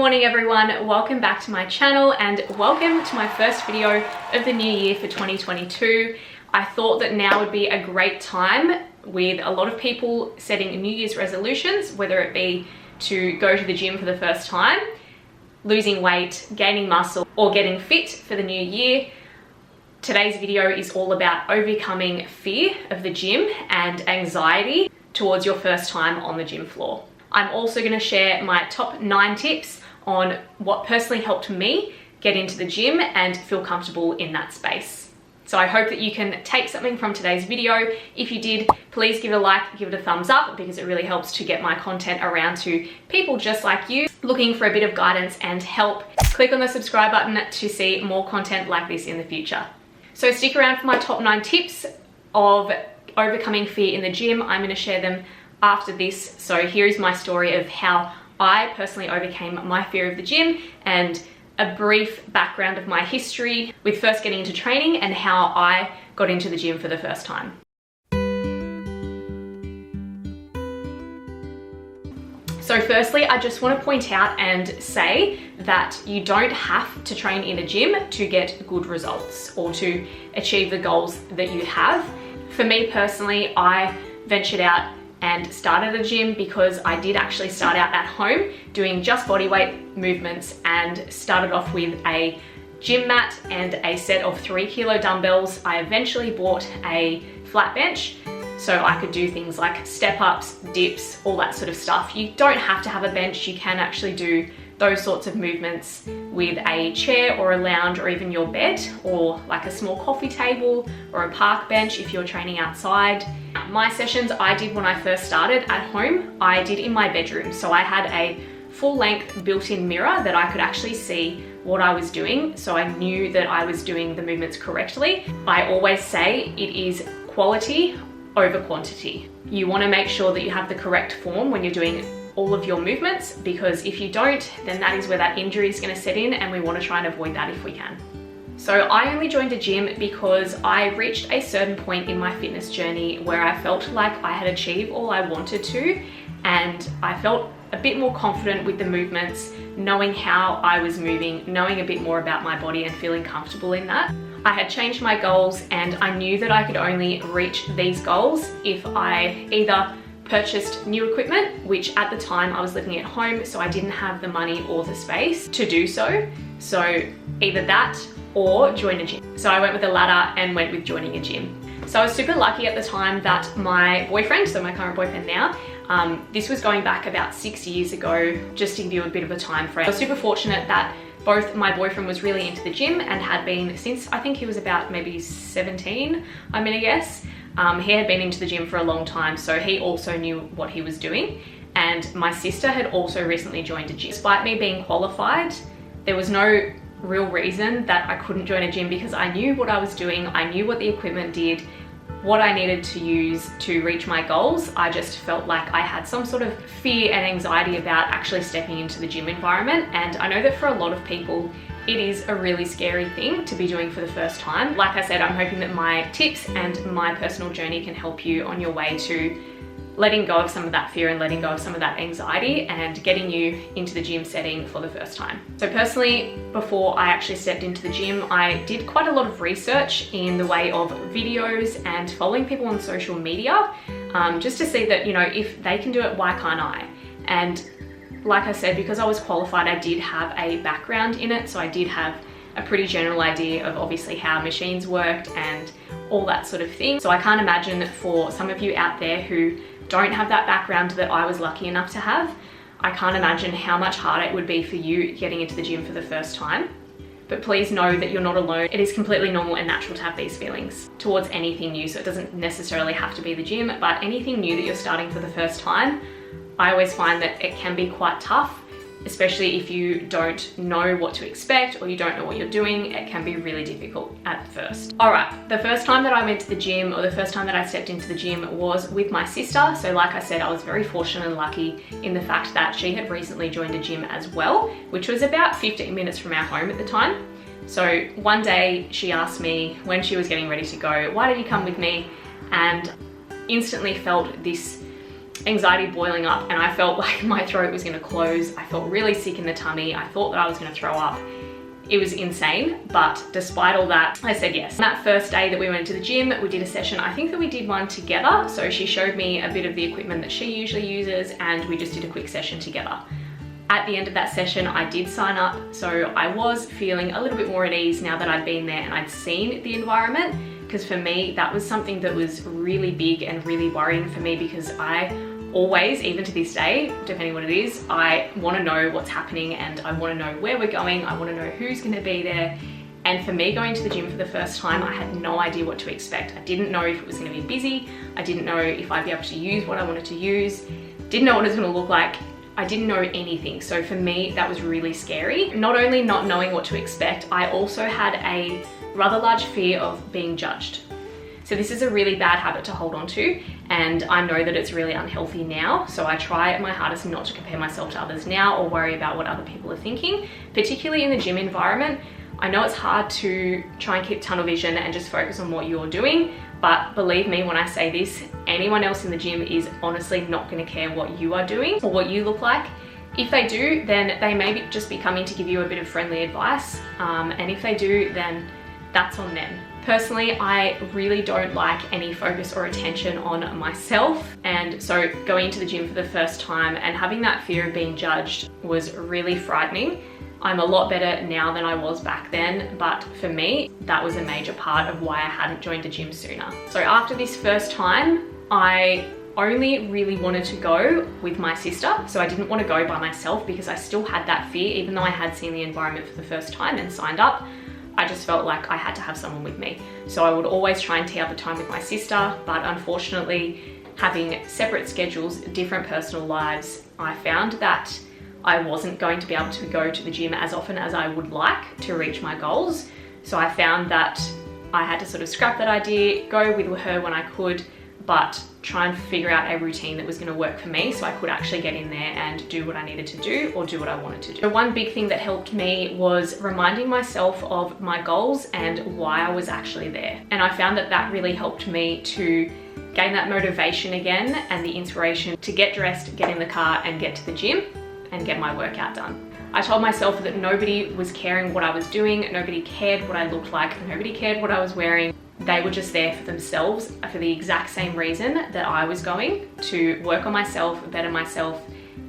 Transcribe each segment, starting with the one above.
morning everyone, welcome back to my channel and welcome to my first video of the new year for 2022. I thought that now would be a great time with a lot of people setting New Year's resolutions, whether it be to go to the gym for the first time, losing weight, gaining muscle, or getting fit for the new year. Today's video is all about overcoming fear of the gym and anxiety towards your first time on the gym floor. I'm also going to share my top 9 tips on what personally helped me get into the gym and feel comfortable in that space. So I hope that you can take something from today's video. If you did, please give it a like, give it a thumbs up, because it really helps to get my content around to people just like you looking for a bit of guidance and help. Click on the subscribe button to see more content like this in the future. So stick around for my top 9 tips of overcoming fear in the gym. I'm going to share them after this. So here is my story of how I personally overcame my fear of the gym and a brief background of my history with first getting into training and how I got into the gym for the first time. So firstly, I just want to point out and say that you don't have to train in a gym to get good results or to achieve the goals that you have. For me personally, I ventured out and started a gym because I did actually start out at home doing just bodyweight movements and started off with a gym mat and a set of 3-kilo dumbbells. I eventually bought a flat bench so I could do things like step-ups, dips, all that sort of stuff. You don't have to have a bench, you can actually do those sorts of movements with a chair or a lounge or even your bed or like a small coffee table or a park bench if you're training outside. My sessions I did when I first started at home, I did in my bedroom. So I had a full-length built-in mirror that I could actually see what I was doing, so I knew that I was doing the movements correctly. I always say it is quality over quantity. You want to make sure that you have the correct form when you're doing all of your movements, because if you don't, then that is where that injury is going to set in, and we want to try and avoid that if we can. So I only joined a gym because I reached a certain point in my fitness journey where I felt like I had achieved all I wanted to, and I felt a bit more confident with the movements, knowing how I was moving, knowing a bit more about my body and feeling comfortable in that. I had changed my goals and I knew that I could only reach these goals if I either purchased new equipment, which at the time I was living at home, so I didn't have the money or the space to do so. So either that or join a gym. So I went with the latter and went with joining a gym. So I was super lucky at the time that my boyfriend, so my current boyfriend now, this was going back about 6 years ago, just to give you a bit of a time frame. I was super fortunate that both my boyfriend was really into the gym and had been since I think he was about maybe 17, I'm gonna guess. He had been into the gym for a long time, so he also knew what he was doing. And my sister had also recently joined a gym. Despite me being qualified, there was no real reason that I couldn't join a gym because I knew what I was doing, I knew what the equipment did, what I needed to use to reach my goals. I just felt like I had some sort of fear and anxiety about actually stepping into the gym environment. And I know that for a lot of people, it is a really scary thing to be doing for the first time. Like I said, I'm hoping that my tips and my personal journey can help you on your way to letting go of some of that fear and letting go of some of that anxiety and getting you into the gym setting for the first time. So personally, before I actually stepped into the gym, I did quite a lot of research in the way of videos and following people on social media, just to see that, you know, if they can do it, why can't I? And like I said, because I was qualified, I did have a background in it, so I did have a pretty general idea of obviously how machines worked and all that sort of thing. So I can't imagine for some of you out there who don't have that background that I was lucky enough to have, I can't imagine how much harder it would be for you getting into the gym for the first time. But please know that you're not alone. It is completely normal and natural to have these feelings towards anything new. So it doesn't necessarily have to be the gym, but anything new that you're starting for the first time, I always find that it can be quite tough, especially if you don't know what to expect or you don't know what you're doing. It can be really difficult at first. All right, the first time that I went to the gym, or the first time that I stepped into the gym, was with my sister. So like I said, I was very fortunate and lucky in the fact that she had recently joined a gym as well, which was about 15 minutes from our home at the time. So one day she asked me when she was getting ready to go, why don't you come with me? And instantly felt this anxiety boiling up, and I felt like my throat was gonna close. I felt really sick in the tummy. I thought that I was gonna throw up. It was insane, but despite all that, I said yes. On that first day that we went to the gym, we did a session. I think that we did one together. So she showed me a bit of the equipment that she usually uses, and we just did a quick session together. At the end of that session, I did sign up. So I was feeling a little bit more at ease now that I'd been there and I'd seen the environment. Because for me, that was something that was really big and really worrying for me, because I always, even to this day, depending what it is, I want to know what's happening and I want to know where we're going. I want to know who's going to be there. And for me, going to the gym for the first time, I had no idea what to expect. I didn't know if it was going to be busy. I didn't know if I'd be able to use what I wanted to use. Didn't know what it was going to look like. I didn't know anything. So for me, that was really scary. Not only not knowing what to expect, I also had a rather large fear of being judged. So this is a really bad habit to hold on to, and I know that it's really unhealthy now. So I try my hardest not to compare myself to others now or worry about what other people are thinking, particularly in the gym environment. I know it's hard to try and keep tunnel vision and just focus on what you're doing, but believe me when I say this, anyone else in the gym is honestly not going to care what you are doing or what you look like. If they do, then they may just be coming to give you a bit of friendly advice, and if they do, then that's on them. Personally, I really don't like any focus or attention on myself, and so going to the gym for the first time and having that fear of being judged was really frightening. I'm a lot better now than I was back then, but for me, that was a major part of why I hadn't joined the gym sooner. So after this first time, I only really wanted to go with my sister. So I didn't want to go by myself because I still had that fear, even though I had seen the environment for the first time and signed up. I just felt like I had to have someone with me. So I would always try and tee up a time with my sister, but unfortunately, having separate schedules, different personal lives, I found that I wasn't going to be able to go to the gym as often as I would like to reach my goals. So I found that I had to sort of scrap that idea, go with her when I could, but try and figure out a routine that was going to work for me so I could actually get in there and do what I needed to do or do what I wanted to do. So one big thing that helped me was reminding myself of my goals and why I was actually there. And I found that that really helped me to gain that motivation again and the inspiration to get dressed, get in the car and get to the gym and get my workout done. I told myself that nobody was caring what I was doing, nobody cared what I looked like, nobody cared what I was wearing. They were just there for themselves for the exact same reason that I was going, to work on myself, better myself,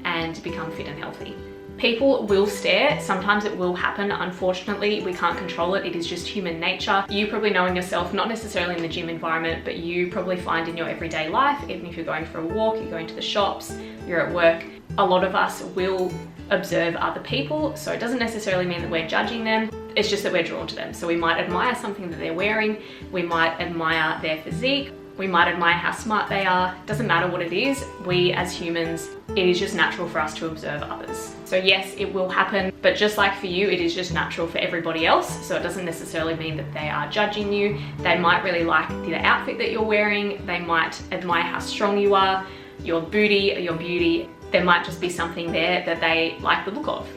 and become fit and healthy. People will stare. Sometimes it will happen. Unfortunately, we can't control it. It is just human nature. You probably know in yourself, not necessarily in the gym environment, but you probably find in your everyday life, even if you're going for a walk, you're going to the shops, you're at work, a lot of us will observe other people. So it doesn't necessarily mean that we're judging them. It's just that we're drawn to them. So we might admire something that they're wearing. We might admire their physique. We might admire how smart they are. Doesn't matter what it is. We as humans, it is just natural for us to observe others. So yes, it will happen, but just like for you, it is just natural for everybody else. So it doesn't necessarily mean that they are judging you. They might really like the outfit that you're wearing. They might admire how strong you are, your booty, your beauty. There might just be something there that they like the look of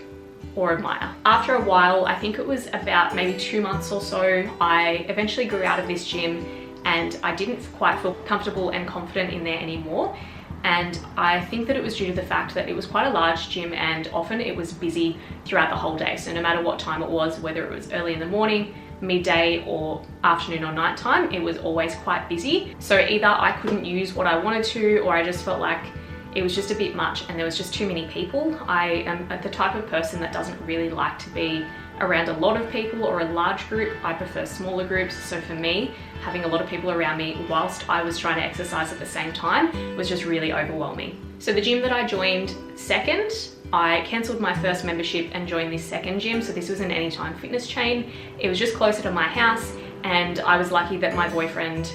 or admire. After a while, I think it was about maybe 2 months or so, I eventually grew out of this gym and I didn't quite feel comfortable and confident in there anymore. And I think that it was due to the fact that it was quite a large gym and often it was busy throughout the whole day. So no matter what time it was, whether it was early in the morning, midday or afternoon or nighttime, it was always quite busy. So either I couldn't use what I wanted to, or I just felt like it was just a bit much and there was just too many people. I am the type of person that doesn't really like to be around a lot of people or a large group. I prefer smaller groups. So for me, having a lot of people around me whilst I was trying to exercise at the same time was just really overwhelming. So the gym that I joined second, I cancelled my first membership and joined this second gym. So this was an Anytime Fitness chain. It was just closer to my house and I was lucky that my boyfriend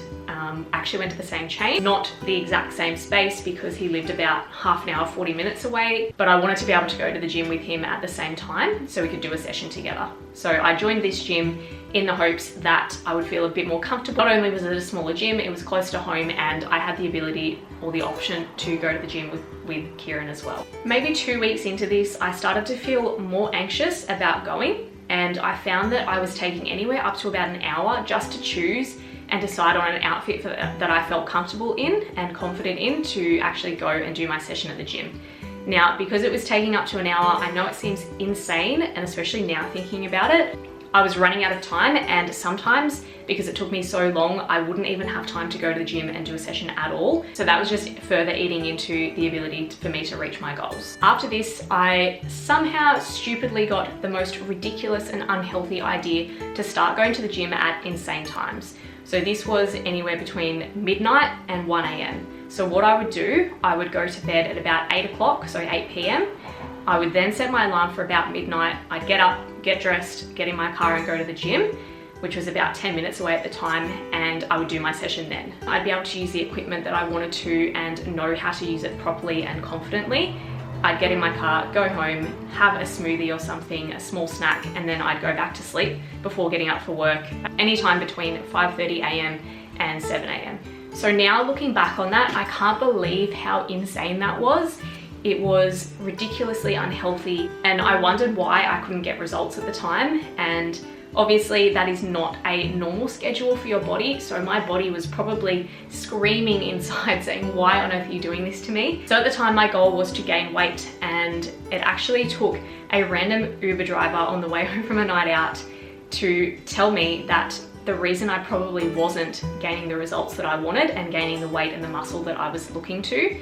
actually went to the same chain, not the exact same space because he lived about half an hour, 40 minutes away, but I wanted to be able to go to the gym with him at the same time so we could do a session together. So I joined this gym in the hopes that I would feel a bit more comfortable. Not only was it a smaller gym, it was close to home and I had the ability or the option to go to the gym with Kieran as well. Maybe 2 weeks into this, I started to feel more anxious about going, and I found that I was taking anywhere up to about an hour just to choose and decide on an outfit that I felt comfortable in and confident in to actually go and do my session at the gym. Now, because it was taking up to an hour, I know it seems insane, and especially now thinking about it, I was running out of time, and sometimes because it took me so long, I wouldn't even have time to go to the gym and do a session at all. So that was just further eating into the ability for me to reach my goals. After this, I somehow stupidly got the most ridiculous and unhealthy idea to start going to the gym at insane times. So this was anywhere between midnight and 1 a.m. So what I would do, I would go to bed at about 8 o'clock, so 8 p.m. I would then set my alarm for about midnight. I'd get up, get dressed, get in my car and go to the gym, which was about 10 minutes away at the time, and I would do my session then. I'd be able to use the equipment that I wanted to and know how to use it properly and confidently. I'd get in my car, go home, have a smoothie or something, a small snack, and then I'd go back to sleep before getting up for work, anytime between 5:30 a.m. and 7 a.m. So now looking back on that, I can't believe how insane that was. It was ridiculously unhealthy, and I wondered why I couldn't get results at the time. And obviously that is not a normal schedule for your body, so my body was probably screaming inside saying, why on earth are you doing this to me? So at the time my goal was to gain weight, and it actually took a random Uber driver on the way home from a night out to tell me that the reason I probably wasn't gaining the results that I wanted and gaining the weight and the muscle that I was looking to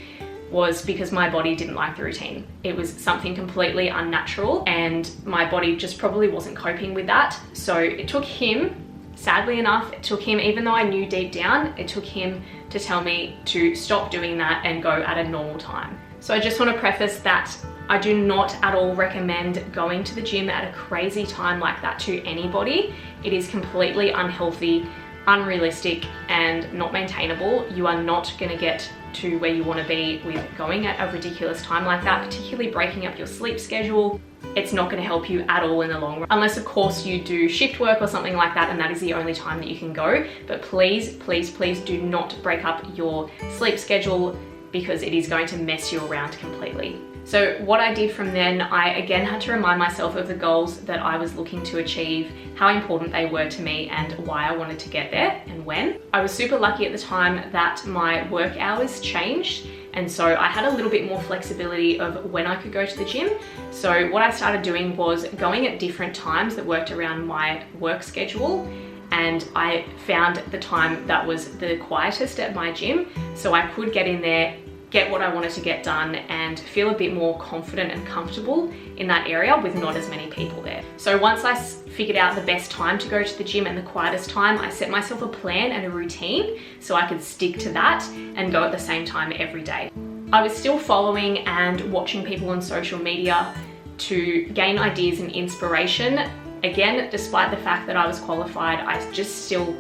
was because my body didn't like the routine. It was something completely unnatural, and my body just probably wasn't coping with that. So it took him, sadly enough, it took him, even though I knew deep down, it took him to tell me to stop doing that and go at a normal time. So I just want to preface that I do not at all recommend going to the gym at a crazy time like that to anybody. It is completely unhealthy, unrealistic, and not maintainable. You are not going to get to where you want to be with going at a ridiculous time like that, particularly breaking up your sleep schedule. It's not going to help you at all in the long run, unless of course you do shift work or something like that, and that is the only time that you can go. But please, please, please do not break up your sleep schedule, because it is going to mess you around completely. So what I did from then, I again had to remind myself of the goals that I was looking to achieve, how important they were to me, and why I wanted to get there and when. I was super lucky at the time that my work hours changed, and so I had a little bit more flexibility of when I could go to the gym. So what I started doing was going at different times that worked around my work schedule, and I found the time that was the quietest at my gym, so I could get in there, get what I wanted to get done, and feel a bit more confident and comfortable in that area with not as many people there. So once I figured out the best time to go to the gym and the quietest time, I set myself a plan and a routine so I could stick to that and go at the same time every day. I was still following and watching people on social media to gain ideas and inspiration. Again, despite the fact that I was qualified, I just still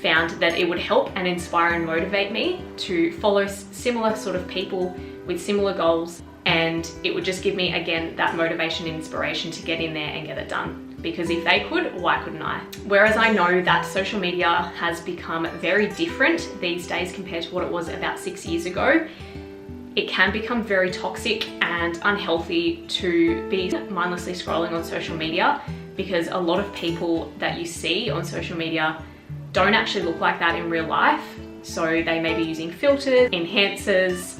found that it would help and inspire and motivate me to follow similar sort of people with similar goals, and it would just give me, again, that motivation and inspiration to get in there and get it done. Because if they could, why couldn't I? Whereas I know that social media has become very different these days compared to what it was about 6 years ago. It can become very toxic and unhealthy to be mindlessly scrolling on social media, because a lot of people that you see on social media don't actually look like that in real life. So they may be using filters, enhancers,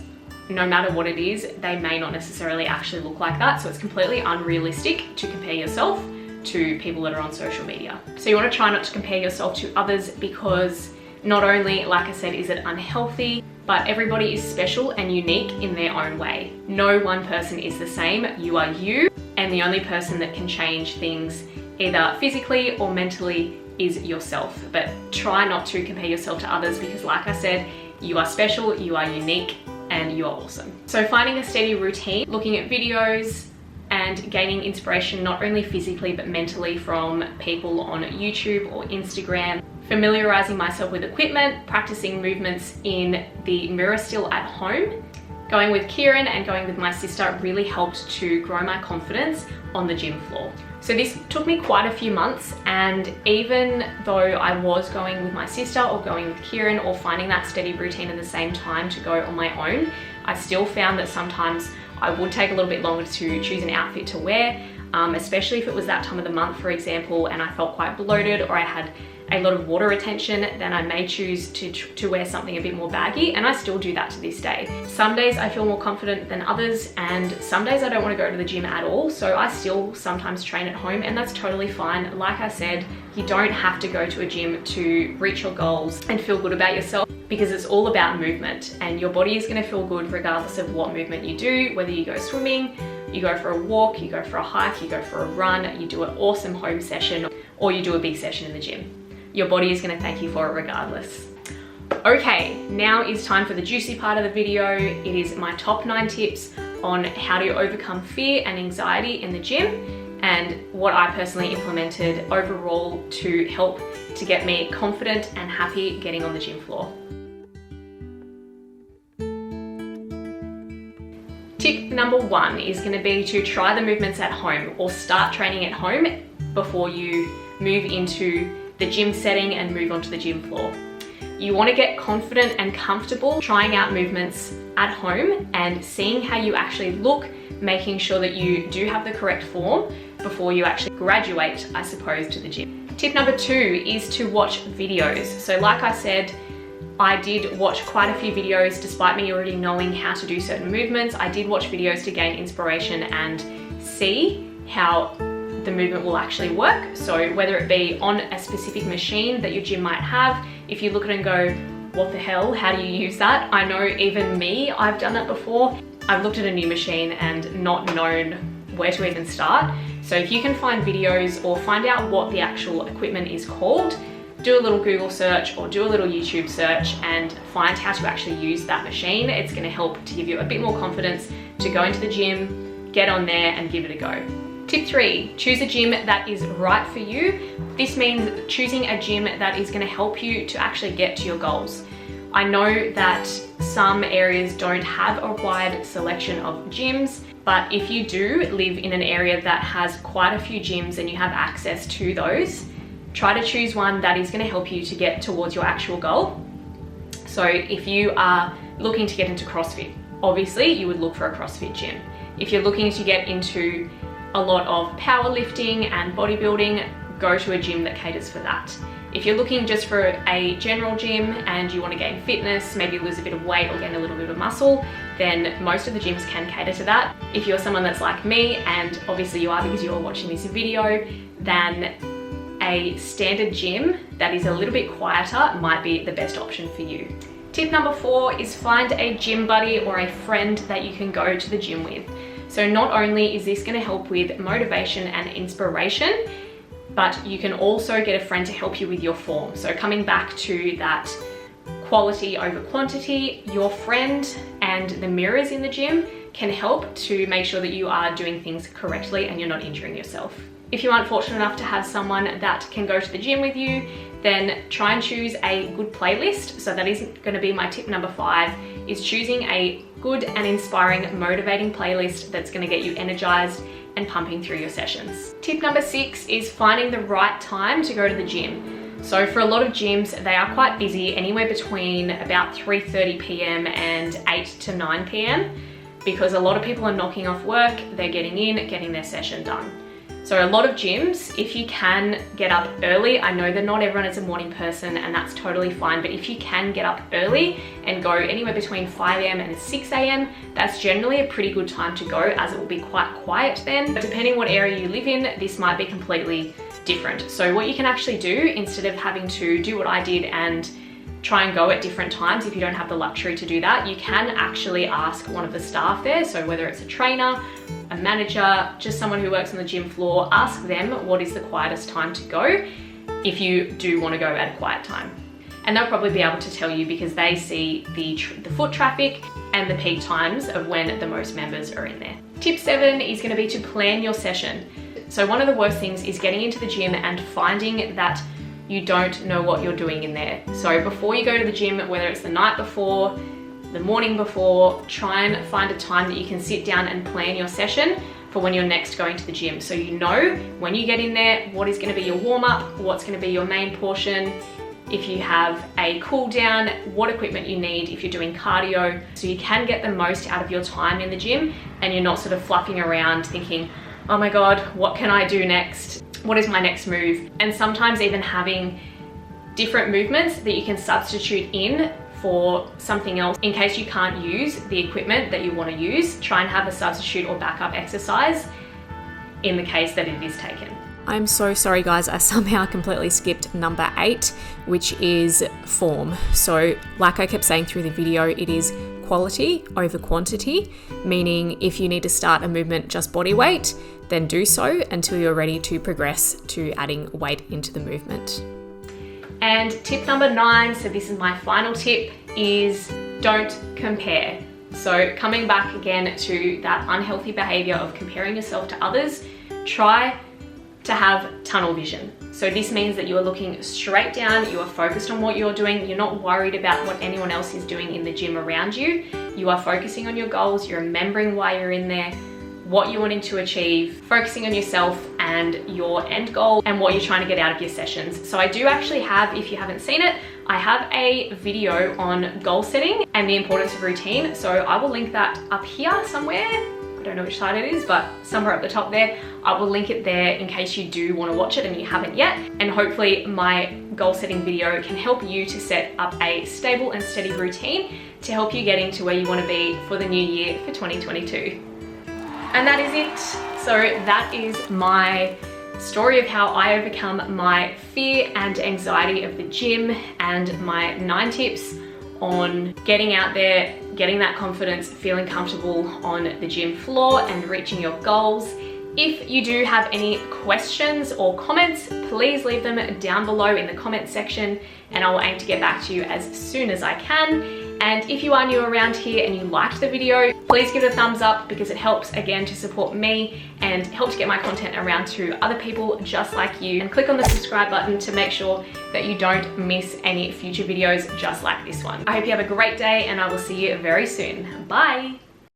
no matter what it is, they may not necessarily actually look like that. So it's completely unrealistic to compare yourself to people that are on social media. So you want to try not to compare yourself to others, because not only, like I said, is it unhealthy, but everybody is special and unique in their own way. No one person is the same. You are you, and the only person that can change things either physically or mentally is yourself. But try not to compare yourself to others, because like I said, you are special, you are unique, and you are awesome. So finding a steady routine, looking at videos and gaining inspiration not only physically but mentally from people on YouTube or Instagram, familiarizing myself with equipment, practicing movements in the mirror still at home. Going with Kieran and going with my sister really helped to grow my confidence on the gym floor. So this took me quite a few months, and even though I was going with my sister or going with Kieran or finding that steady routine at the same time to go on my own, I still found that sometimes I would take a little bit longer to choose an outfit to wear, especially if it was that time of the month, for example, and I felt quite bloated or I had a lot of water retention, then I may choose to wear something a bit more baggy, and I still do that to this day. Some days I feel more confident than others, and some days I don't want to go to the gym at all, so I still sometimes train at home, and that's totally fine. Like I said, you don't have to go to a gym to reach your goals and feel good about yourself, because it's all about movement, and your body is going to feel good regardless of what movement you do, whether you go swimming, you go for a walk, you go for a hike, you go for a run, you do an awesome home session, or you do a big session in the gym. Your body is going to thank you for it regardless. Okay, now is time for the juicy part of the video. It is my top 9 tips on how to overcome fear and anxiety in the gym, and what I personally implemented overall to help to get me confident and happy getting on the gym floor. Tip number 1 is going to be to try the movements at home, or start training at home before you move into the gym setting and move onto the gym floor. You want to get confident and comfortable trying out movements at home and seeing how you actually look, making sure that you do have the correct form before you actually graduate, I suppose, to the gym. Tip number 2 is to watch videos. So like I said, I did watch quite a few videos despite me already knowing how to do certain movements. I did watch videos to gain inspiration and see how the movement will actually work. So whether it be on a specific machine that your gym might have, if you look at it and go, what the hell, how do you use that? I know even me, I've done that before. I've looked at a new machine and not known where to even start. So if you can find videos or find out what the actual equipment is called, do a little Google search or do a little YouTube search and find how to actually use that machine. It's going to help to give you a bit more confidence to go into the gym, get on there and give it a go. Tip 3, choose a gym that is right for you. This means choosing a gym that is going to help you to actually get to your goals. I know that some areas don't have a wide selection of gyms, but if you do live in an area that has quite a few gyms and you have access to those, try to choose one that is going to help you to get towards your actual goal. So if you are looking to get into CrossFit, obviously you would look for a CrossFit gym. If you're looking to get into a lot of powerlifting and bodybuilding, go to a gym that caters for that. If you're looking just for a general gym and you want to gain fitness, maybe lose a bit of weight or gain a little bit of muscle, then most of the gyms can cater to that. If you're someone that's like me, and obviously you are because you're watching this video, then a standard gym that is a little bit quieter might be the best option for you. Tip number 4 is find a gym buddy or a friend that you can go to the gym with. So not only is this going to help with motivation and inspiration, but you can also get a friend to help you with your form. So coming back to that quality over quantity, your friend and the mirrors in the gym can help to make sure that you are doing things correctly and you're not injuring yourself. If you aren't fortunate enough to have someone that can go to the gym with you, then try and choose a good playlist. So that is going to be my tip number 5, is choosing a good and inspiring, motivating playlist that's going to get you energized and pumping through your sessions. Tip number 6 is finding the right time to go to the gym. So for a lot of gyms, they are quite busy, anywhere between about 3:30 p.m. and 8 to 9 p.m. because a lot of people are knocking off work, they're getting in, getting their session done. So a lot of gyms, if you can get up early, I know that not everyone is a morning person and that's totally fine, but if you can get up early and go anywhere between 5 a.m. and 6 a.m, that's generally a pretty good time to go, as it will be quite quiet then. But depending what area you live in, this might be completely different. So what you can actually do, instead of having to do what I did and try and go at different times, if you don't have the luxury to do that, you can actually ask one of the staff there. So whether it's a trainer, a manager, just someone who works on the gym floor, ask them what is the quietest time to go if you do want to go at a quiet time. And they'll probably be able to tell you because they see the foot traffic and the peak times of when the most members are in there. Tip 7 is going to be to plan your session. So one of the worst things is getting into the gym and finding that you don't know what you're doing in there. So before you go to the gym, whether it's the night before, the morning before, try and find a time that you can sit down and plan your session for when you're next going to the gym. So you know when you get in there, what is going to be your warm-up, what's going to be your main portion, if you have a cool down, what equipment you need if you're doing cardio, so you can get the most out of your time in the gym and you're not sort of fluffing around thinking, oh my God, what can I do next? What is my next move? And sometimes even having different movements that you can substitute in for something else. In case you can't use the equipment that you want to use, try and have a substitute or backup exercise in the case that it is taken. I'm so sorry guys, I somehow completely skipped number 8, which is form. So like I kept saying through the video, it is quality over quantity, meaning if you need to start a movement just body weight, then do so until you're ready to progress to adding weight into the movement. And tip number 9, so this is my final tip, is don't compare. So coming back again to that unhealthy behavior of comparing yourself to others, try to have tunnel vision. So this means that you are looking straight down, you are focused on what you're doing, you're not worried about what anyone else is doing in the gym around you. You are focusing on your goals, you're remembering why you're in there, what you're wanting to achieve, focusing on yourself and your end goal and what you're trying to get out of your sessions. So I do actually have, if you haven't seen it, I have a video on goal setting and the importance of routine. So I will link that up here somewhere. I don't know which side it is, but somewhere at the top there. I will link it there in case you do want to watch it and you haven't yet. And hopefully my goal setting video can help you to set up a stable and steady routine to help you getting to where you want to be for the new year for 2022. And that is it. So that is my story of how I overcome my fear and anxiety of the gym and my 9 tips on getting out there, getting that confidence, feeling comfortable on the gym floor and reaching your goals. If you do have any questions or comments, please leave them down below in the comment section and I will aim to get back to you as soon as I can. And if you are new around here and you liked the video, please give it a thumbs up because it helps again to support me and helps get my content around to other people just like you. And click on the subscribe button to make sure that you don't miss any future videos just like this one. I hope you have a great day and I will see you very soon. Bye.